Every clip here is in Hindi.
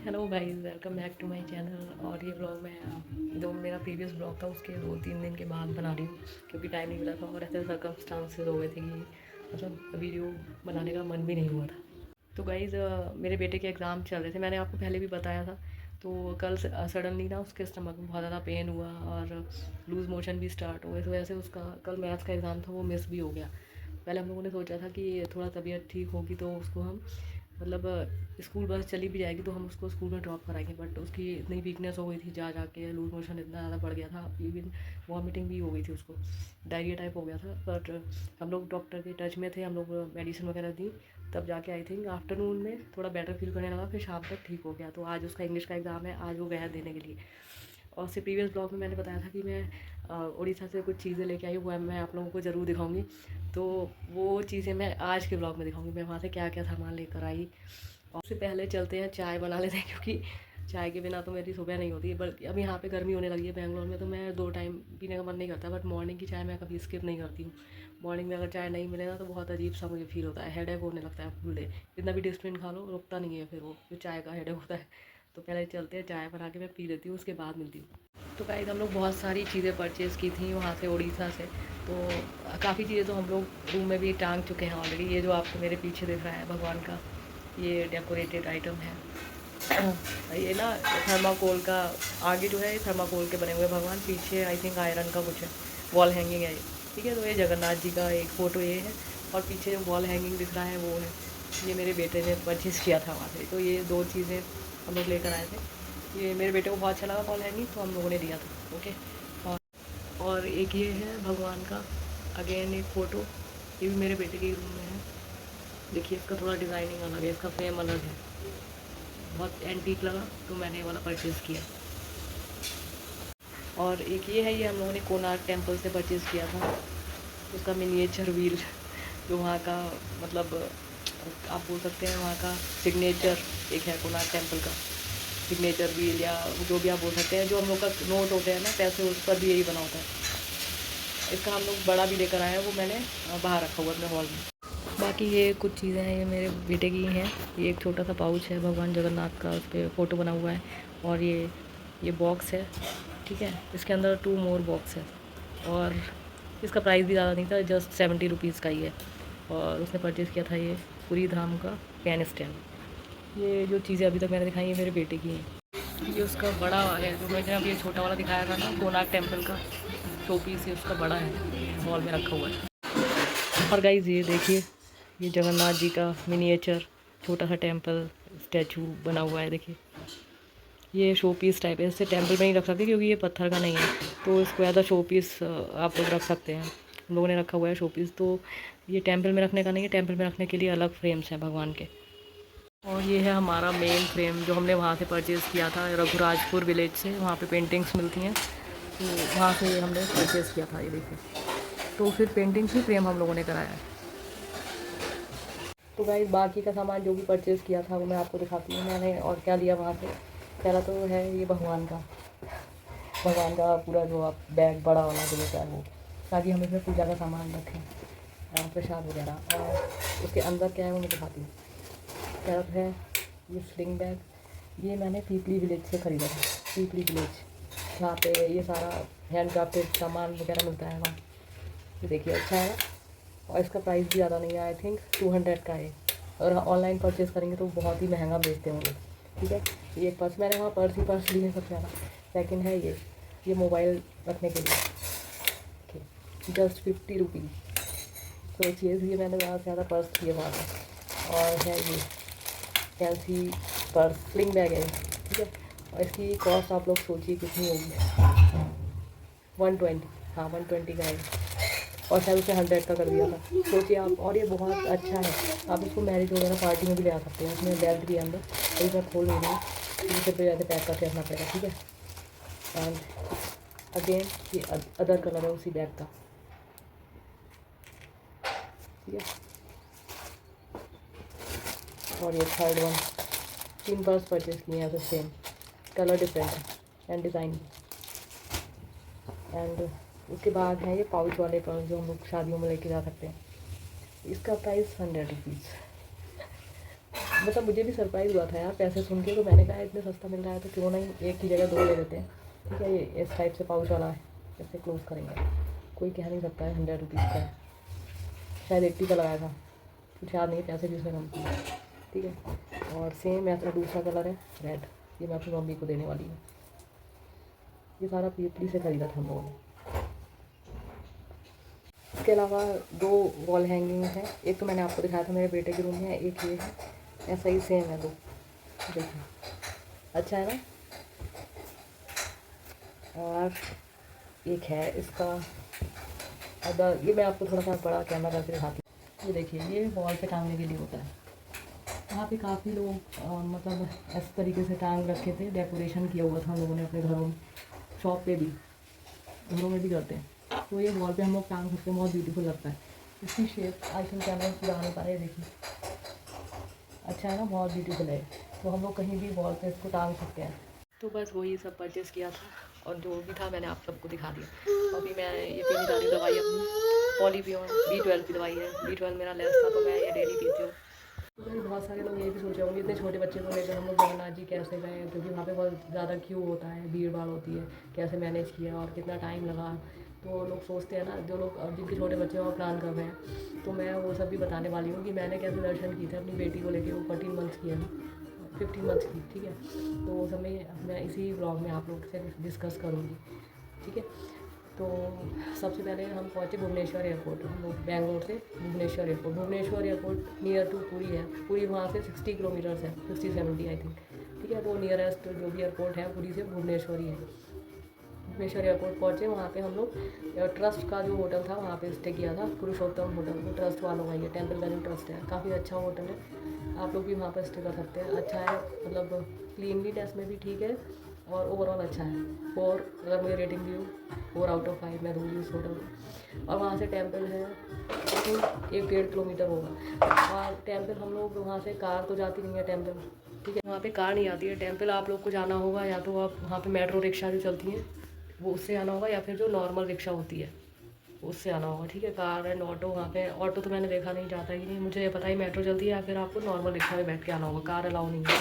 Hello guys, welcome back to my channel. और ये ब्लॉग मैं जो मेरा प्रीवियस ब्लॉग था उसके 2-3 दिन के बाद बना रही हूँ, क्योंकि टाइम नहीं मिला था और ऐसे सर्कमस्टांसेस हो गए थे कि मतलब वीडियो बनाने का मन भी नहीं हुआ था। तो गाइस, मेरे बेटे के एग्ज़ाम चल रहे थे, मैंने आपको पहले भी बताया था। तो कल सडनली ना उसके स्टमक में बहुत ज़्यादा पेन हुआ और लूज़ मोशन भी स्टार्ट हुए, इस वजह से उसका कल मैथ्स का एग्ज़ाम था वो मिस भी हो गया। पहले हम लोगों ने सोचा था कि थोड़ा तबीयत ठीक होगी तो उसको हम मतलब स्कूल बस चली भी जाएगी तो हम उसको स्कूल में ड्रॉप कराएंगे, बट उसकी इतनी वीकनेस हो गई थी, जा के लूज मोशन इतना ज़्यादा बढ़ गया था, इवन वॉमिटिंग भी हो गई थी, उसको डायरिया टाइप हो गया था। बट हम लोग डॉक्टर के टच में थे, हम लोग मेडिसिन वगैरह दी, तब जाके आई थिंक आफ्टरनून में थोड़ा बेटर फील करने लगा, फिर शाम तक ठीक हो गया। तो आज उसका इंग्लिश का एग्ज़ाम है, आज वो गया देने के लिए। और उससे प्रीवियस ब्लॉग में मैंने बताया था कि मैं उड़ीसा से कुछ चीज़ें लेके आई, वो मैं आप लोगों को ज़रूर दिखाऊंगी। तो वो चीज़ें मैं आज के ब्लॉग में दिखाऊंगी, मैं वहाँ से क्या क्या सामान लेकर आई। और उससे पहले चलते हैं चाय बना लेते हैं, क्योंकि चाय के बिना तो मेरी सुबह नहीं होती। बल्कि अब यहाँ पे गर्मी होने लगी है बेंगलोर में, तो मैं 2 टाइम पीने का मन नहीं करता, बट मॉर्निंग की चाय मैं कभी स्किप नहीं करती हूँ। मॉर्निंग में अगर चाय नहीं मिले ना तो बहुत अजीब सा मुझे फील होता है, हेडेक होने लगता है फुल डे। कितना भी डिस्प्लिन खा लो रुकता नहीं है फिर वो जो चाय का हेडेक होता है। तो पहले चलते हैं, चाय बना के मैं पी लेती हूँ, उसके बाद मिलती हूँ। तो गाइस, हम लोग बहुत सारी चीज़ें परचेज़ की थी वहाँ से, उड़ीसा से। तो काफ़ी चीज़ें तो हम लोग रूम में भी टांग चुके हैं ऑलरेडी। ये जो आपको मेरे पीछे दिख रहा है भगवान का, ये डेकोरेटेड आइटम है। ये ना थर्माकोल का, आगे जो है ये थर्माकोल के बने हुए भगवान, पीछे आई थिंक आयरन का कुछ है, वॉल हैंगिंग है ये। ठीक है, तो ये जगन्नाथ जी का एक फ़ोटो ये है, और पीछे जो वॉल हैंगिंग दिख रहा है वो है, ये मेरे बेटे ने परचेज़ किया था वहाँ से। तो ये 2 चीज़ें हम लोग लेकर आए थे। ये मेरे बेटे को बहुत अच्छा लगा वॉल हैंगिंग, तो हम लोगों ने लिया था। ओके। और एक ये है भगवान का, अगेन एक फ़ोटो, ये भी मेरे बेटे के ही रूम में है। देखिए इसका थोड़ा डिज़ाइनिंग अलग है, इसका फ्रेम अलग है, बहुत एंटीक लगा तो मैंने ये वाला परचेज़ किया। और एक ये है, ये हम लोगों ने कोणार्क टेम्पल से परचेज़ किया था, उसका मिनिएचर व्हील, जो वहाँ का मतलब आप बोल सकते हैं वहाँ का सिग्नेचर एक है, कोणार्क टेम्पल का सिग्नेचर व्हील, या जो भी आप बोल सकते हैं। जो हम लोग का नोट होते हैं ना पैसे, उस पर भी यही बना होता है। इसका हम लोग बड़ा भी लेकर आए हैं, वो मैंने बाहर रखा हुआ अपने हॉल में। बाकी ये कुछ चीज़ें हैं, ये मेरे बेटे की हैं। ये एक छोटा सा पाउच है भगवान जगन्नाथ का, उस पर फ़ोटो बना हुआ है। और ये बॉक्स है, ठीक है, इसके अंदर 2 मोर बॉक्स है। और इसका प्राइस भी ज़्यादा नहीं था, जस्ट 70 रुपीज़ का ही है। और उसने परचेज़ किया था ये पूरी धाम का पेन स्टैंड। ये जो चीज़ें अभी तक मैंने दिखाई ये मेरे बेटे की हैं। ये उसका बड़ा है, जो मैंने अभी ये छोटा वाला दिखाया था ना कोणार्क टेम्पल का शो पीस, ये उसका बड़ा है, हॉल में रखा हुआ है। और गाइज़ ये देखिए, ये जगन्नाथ जी का मिनिएचर छोटा सा टेम्पल स्टैचू बना हुआ है। देखिए ये शो पीस टाइप है, इससे टेम्पल में नहीं रख सकते क्योंकि ये पत्थर का नहीं है, तो इसको एज अ शो पीस आप लोग रख सकते हैं। हम लोगों ने रखा हुआ है शो पीस, तो ये टेम्पल में रखने का नहीं है, टेम्पल में रखने के लिए अलग फ्रेम्स हैं भगवान के। और ये है हमारा मेन फ्रेम, जो हमने वहाँ से परचेज़ किया था रघुराजपुर विलेज से, वहाँ पे पेंटिंग्स मिलती हैं, तो वहाँ से हमने परचेज़ किया था। ये देखिए, तो फिर पेंटिंग्स भी फ्रेम हम लोगों ने कराया है। तो गाइस, बाकी का सामान जो भी परचेज़ किया था वो मैं आपको दिखाती हूँ मैंने और क्या लिया वहाँ से। पहला तो है ये भगवान का पूरा जो आप बैग बड़ा वाला जो होता है वो, ताकि हम इसमें पूजा का सामान रखें, प्रसाद वगैरह। और उसके अंदर क्या है वो मैं दिखाती हूँ। पहला तो है ये स्लिंग बैग, ये मैंने पीपली विलेज से ख़रीदा था। पीपली विलेज, जहाँ पे ये सारा हैंड क्राफ्टेड सामान वगैरह मिलता है वहाँ। ये देखिए अच्छा है ना, और इसका प्राइस भी ज़्यादा नहीं है, आई थिंक 200 का है। और ऑनलाइन परचेज़ करेंगे तो बहुत ही महंगा बेचते होंगे। ठीक है, ये एक पर्स, मैंने वहाँ पर्स ली है सबसे ज़्यादा। सेकेंड है ये मोबाइल रखने के लिए, जस्ट 50 रुपीज़। सोचिए, ये मैंने ज़्यादा से ज़्यादा पर्स लिए वहाँ से। और है ये फैंसी पर्स, स्लिंग बैग है, ठीक है। और इसकी कॉस्ट आप लोग सोचिए कितनी होगी, 120, हाँ 120 का है। और शायद उसे 100 का कर दिया था, सोचिए आप। और ये बहुत अच्छा है, आप इसको मैरिज वगैरह पार्टी में भी ले आ सकते हैं। इसमें बेल्ट भी है अंदर, तो मैं खोल नहीं रही हूँ, इसे पे जैसे पैक करके रखना पड़ेगा, ठीक है। एंड अगेन ये अदर कलर है उसी बैग का, ठीक है। और ये थर्ड वन, 3 पर्स परचेज़ किए हैं, तो सेम कलर डिफरेंट है एंड डिज़ाइन भी। एंड उसके बाद है ये पाउच वाले पर्स जो हम लोग शादियों में लेके जा सकते हैं। इसका प्राइस 100 रुपीज़। मतलब मुझे भी सरप्राइज़ हुआ था यार पैसे सुन के, तो मैंने कहा इतने सस्ता मिल रहा है तो क्यों नहीं एक की जगह 2 ले लेते हैं। ठीक है, ये इस टाइप से पाउच वाला है, इसे क्लोज़ करेंगे, कोई कह नहीं सकता है 100 रुपीज़ का है, शायद 80 का लगाया था, कुछ याद नहीं पैसे भी उसमें कम किए। ठीक है, और सेम ऐसा दूसरा कलर है रेड, ये मैं अपनी मम्मी को देने वाली हूँ। ये सारा पीपली से खरीदा था हम लोगों ने। इसके अलावा 2 वॉल हैंगिंग हैं, एक तो मैंने आपको दिखाया था मेरे बेटे के रूम में, एक ये है, ऐसा ही सेम है 2, देखिए अच्छा है ना। और एक है इसका अदर, ये मैं आपको थोड़ा सा बड़ा कैमरा करके दिखाती हूँ। ये देखिए, ये वॉल पे टांगने के लिए होता है। वहाँ पे काफ़ी लोग मतलब इस तरीके से टांग रखे थे, डेकोरेशन किया हुआ था हम लोगों ने अपने घरों में, शॉप पे भी, घरों में भी करते हैं। तो ये वॉल पे हम लोग टांग सकते हैं, बहुत ब्यूटीफुल लगता है। इसकी शेप आई थिंक कैमरा पूरा नहीं पा रहा है, देखिए अच्छा है ना, बहुत ब्यूटीफुल है। तो हम लोग कहीं भी वॉल पे इसको टांग सकते हैं। तो बस वही सब परचेज़ किया था, और जो भी था मैंने आप सबको दिखा दिया। अभी मैं ये पीने जा रही हूँ दवाई अपनी, पॉलीप्योर B12 की दवाई है। B12 मेरा लेस था तो मैं ये डेली पीती हूँ। तो भाई बहुत सारे लोग ये भी सोच रहे होंगे इतने छोटे बच्चे को लेकर हम लोग जगन्नाथ जी कैसे गए, क्योंकि वहाँ पे बहुत ज़्यादा क्यू होता है, भीड़ भाड़ होती है, कैसे मैनेज किया और कितना टाइम लगा। तो लोग सोचते हैं ना, जो लोग जिनके छोटे बच्चे वो प्लान कर रहे हैं, तो मैं वो सब भी बताने वाली हूँ कि मैंने कैसे दर्शन किए थे अपनी बेटी को लेकर। वो 14 मंथ्स की है, 15 मंथ्स की। ठीक है, तो वो सब मैं इसी ब्लॉग में आप लोग से डिस्कस करूँगी। ठीक है, तो सबसे पहले हम पहुँचे भुवनेश्वर एयरपोर्ट। हम लोग बेंगलोर से Bhubaneswar airport, Bhubaneswar airport near to Puri है। पुरी वहाँ से 60 किलोमीटर्स है, 60-70 आई थिंक। ठीक है, तो नियरेस्ट जो भी एयरपोर्ट है पुरी से भुवनेश्वर ही है। भुवनेश्वर एयरपोर्ट पहुँचे, वहाँ पे हम लोग ट्रस्ट का जो होटल था वहाँ पे स्टे किया था, पुरुषोत्तम होटल, वो ट्रस्ट वालों का ही है, टेम्पल का जो ट्रस्ट है, काफ़ी अच्छा होटल है। आप लोग भी वहाँ पर स्टे कर सकते हैं, अच्छा है, मतलब क्लीनलीनेस में भी ठीक है, और ओवरऑल अच्छा है। 4 अगर मुझे रेटिंग दी 4 आउट ऑफ 5 मैं दूँगी उस होटल को। और वहाँ से टेम्पल है तो 1-1.5 किलोमीटर होगा, और टेम्पल हम लोग वहाँ से, कार तो जाती नहीं है टेम्पल। ठीक है, वहाँ पे कार नहीं आती है टेम्पल, आप लोग को जाना होगा या तो आप वहाँ पे मेट्रो रिक्शा जो चलती हैं वो उससे आना होगा, या फिर जो नॉर्मल रिक्शा होती है उससे आना होगा। ठीक है, कार एंड ऑटो, वहाँ पे ऑटो तो मैंने देखा नहीं, जाता ही नहीं, मुझे पता ही मेट्रो चलती है, या फिर आपको नॉर्मल रिक्शा में बैठ के आना होगा, कार अलाउ नहीं है।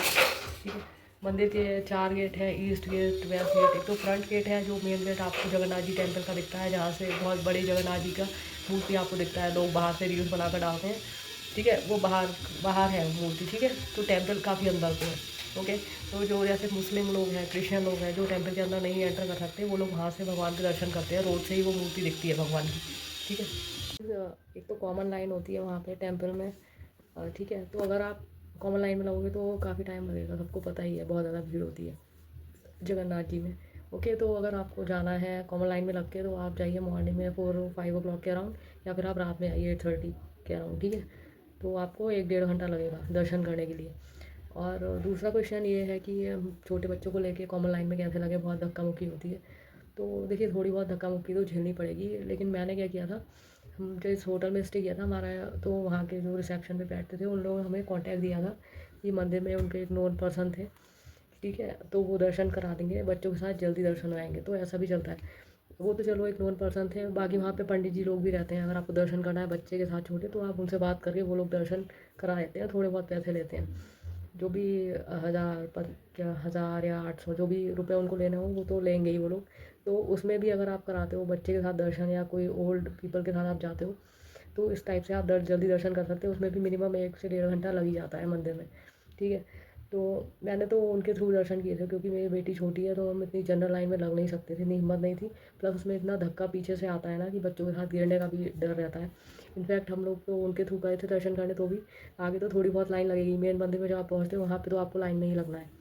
ठीक है, मंदिर के 4 गेट हैं, ईस्ट गेट, वेस्ट गेट। एक तो फ्रंट गेट है जो मेन गेट आपको जगन्नाथ जी टेम्पल का दिखता है, जहाँ से बहुत बड़ी जगन्नाथ जी का मूर्ति आपको दिखता है, लोग बाहर से रील्स बनाकर डालते हैं। ठीक है, वो बाहर बाहर है मूर्ति। ठीक है, तो टेम्पल काफ़ी अंदर को है। ओके, तो जो जैसे मुस्लिम लोग हैं, क्रिश्चियन लोग हैं, जो टेम्पल के अंदर नहीं एंटर कर सकते, वो लोग वहाँ से भगवान के दर्शन करते हैं, रोड से ही वो मूर्ति दिखती है भगवान की। ठीक है, एक तो कॉमन लाइन होती है वहाँ पे टेम्पल में। ठीक है, तो अगर आप कॉमन लाइन में लगोगे तो काफ़ी टाइम लगेगा, सबको पता ही है, बहुत ज़्यादा भीड़ होती है जगन्नाथ जी में। ओके, तो अगर आपको जाना है कॉमन लाइन में लग के, तो आप जाइए मॉर्निंग में 4-5 ओ क्लॉक के अराउंड, या फिर आप रात में आइए 8:30 के अराउंड। ठीक है, तो आपको 1-1.5 घंटा लगेगा दर्शन करने के लिए। और दूसरा क्वेश्चन ये है कि छोटे बच्चों को लेके कॉमन लाइन में कैसे लगे, बहुत धक्का मुक्की होती है। तो देखिए, थोड़ी बहुत धक्का मुक्की तो झेलनी पड़ेगी, लेकिन मैंने क्या किया था, हम जिस होटल में स्टे किया था हमारा, तो वहाँ के जो रिसेप्शन पे बैठते थे उन लोगों ने हमें कांटेक्ट दिया था कि मंदिर में उनके एक नोन पर्सन थे। ठीक है, तो वो दर्शन करा देंगे, बच्चों के साथ जल्दी दर्शन हो आएंगे, तो ऐसा भी चलता है। वो तो चलो एक नोन पर्सन थे, बाकी वहाँ पे पंडित जी लोग भी रहते हैं, अगर आपको दर्शन करना है बच्चे के साथ छोटे, तो आप उनसे बात करके वो लोग दर्शन करा देते हैं, थोड़े बहुत पैसे लेते हैं, जो भी 1000 पर क्या 1000 या 800 जो भी रुपए उनको लेने हो वो तो लेंगे ही वो लोग। तो उसमें भी अगर आप कराते हो बच्चे के साथ दर्शन, या कोई ओल्ड पीपल के साथ आप जाते हो, तो इस टाइप से आप जल्दी दर्शन कर सकते हो। उसमें भी मिनिमम 1 से 1.5 घंटा लग ही जाता है मंदिर में। ठीक है, तो मैंने तो उनके थ्रू दर्शन किए थे, क्योंकि मेरी बेटी छोटी है, तो हम इतनी जनरल लाइन में लग नहीं सकते थे, इतनी हिम्मत नहीं थी। प्लस उसमें इतना धक्का पीछे से आता है ना कि बच्चों के साथ गिरने का भी डर रहता है। इनफैक्ट हम लोग तो उनके थ्रू गए थे दर्शन करने, तो भी आगे तो थोड़ी बहुत लाइन लगेगी, मेन मंदिर में जब आप पहुँचते हो वहाँ पे तो आपको लाइन नहीं लगना है।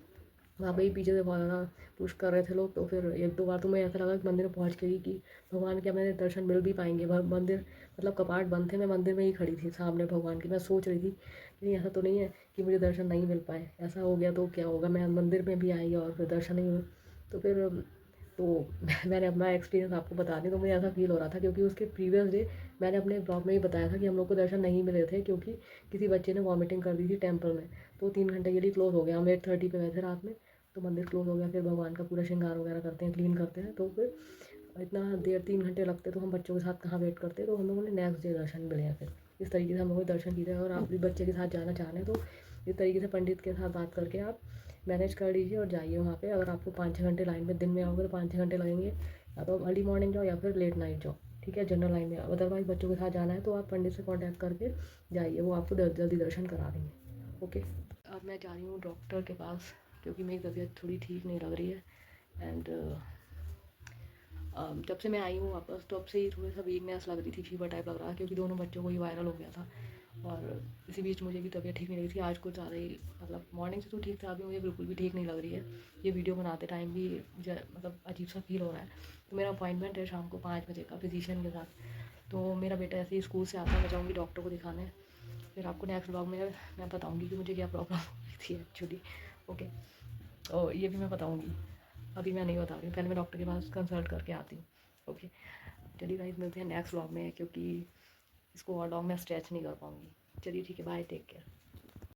वहाँ पे ही पीछे से बहुत ज़्यादा पुश कर रहे थे लोग, तो फिर 1-2 बार तो मैं ऐसा लगा कि मंदिर में पहुँच के ही कि भगवान के हमें दर्शन मिल भी पाएंगे। मंदिर मतलब कपाट बंद थे, मैं मंदिर में ही खड़ी थी सामने भगवान के, मैं सोच रही थी नहीं ऐसा तो नहीं है कि मुझे दर्शन नहीं मिल पाए, ऐसा हो गया तो क्या होगा, मैं मंदिर में भी आई और फिर दर्शन नहीं हुए। तो फिर तो मैंने अपना एक्सपीरियंस आपको बता दी, तो मुझे ऐसा फील हो रहा था, क्योंकि उसके प्रीवियस डे मैंने अपने ब्लॉग में ही बताया था कि हम लोग को दर्शन नहीं मिले थे, क्योंकि किसी बच्चे ने वॉमिटिंग कर दी थी टेम्पल में। तो 3 घंटे के लिए क्लोज़ हो गया, हम 8:30 पे गए थे रात में, तो मंदिर क्लोज़ हो गया। फिर भगवान का पूरा श्रृंगार वगैरह करते हैं, क्लीन करते हैं, तो फिर इतना देर 3 घंटे लगते, तो हम बच्चों के साथ कहाँ वेट करते, तो हम लोगों ने नेक्स्ट डे दर्शन मिले हैं। फिर इस तरीके से हम लोगों ने दर्शन किए थे। अगर आप भी बच्चे के साथ जाना चाह रहे हैं तो इस तरीके से पंडित के साथ बात करके आप मैनेज कर लीजिए और जाइए वहाँ पे। अगर आपको 5-6 घंटे लाइन में दिन में आओगे तो 5-6 घंटे लगेंगे, या तो अर्ली मॉर्निंग जाओ या फिर लेट नाइट जाओ, ठीक है, जनरल लाइन में। अदरवाइज़ बच्चों के साथ जाना है तो आप पंडित से कॉन्टैक्ट करके जाइए, वो आपको जल्दी दर्शन करा देंगे। ओके, अब मैं जा रही हूँ डॉक्टर के पास क्योंकि मेरी तबीयत थोड़ी ठीक नहीं लग रही है। एंड जब से मैं आई हूँ वापस तब से ही थोड़ा सा वीकनेस लग रही थी, फीवर टाइप लग रहा था, क्योंकि दोनों बच्चों को ही वायरल हो गया था। और इसी बीच मुझे भी तबीयत ठीक नहीं लगी थी, आज कुछ ज़्यादा ही, मतलब मॉर्निंग से तो ठीक था, अभी मुझे बिल्कुल भी ठीक नहीं लग रही है। ये वीडियो बनाते टाइम भी मुझे मतलब अजीब सा फील हो रहा है। तो मेरा अपॉइंटमेंट है शाम को 5 बजे का फिजिशियन के साथ। तो मेरा बेटा ऐसे ही स्कूल से आता है, मैं जाऊँगी डॉक्टर को दिखाने। फिर आपको नेक्स्ट ब्लॉग में मैं बताऊँगी कि मुझे क्या प्रॉब्लम हुई थी एक्चुअली। ओके, और ये भी मैं बताऊँगी, अभी मैं नहीं बता रही हूँ, पहले मैं डॉक्टर के पास कंसल्ट करके आती हूँ। ओके, चलिए गाइस, मिलते हैं नेक्स्ट व्लॉग में, क्योंकि इसको और लॉन्ग मैं स्ट्रेच नहीं कर पाऊँगी। चलिए ठीक है, बाय, टेक केयर।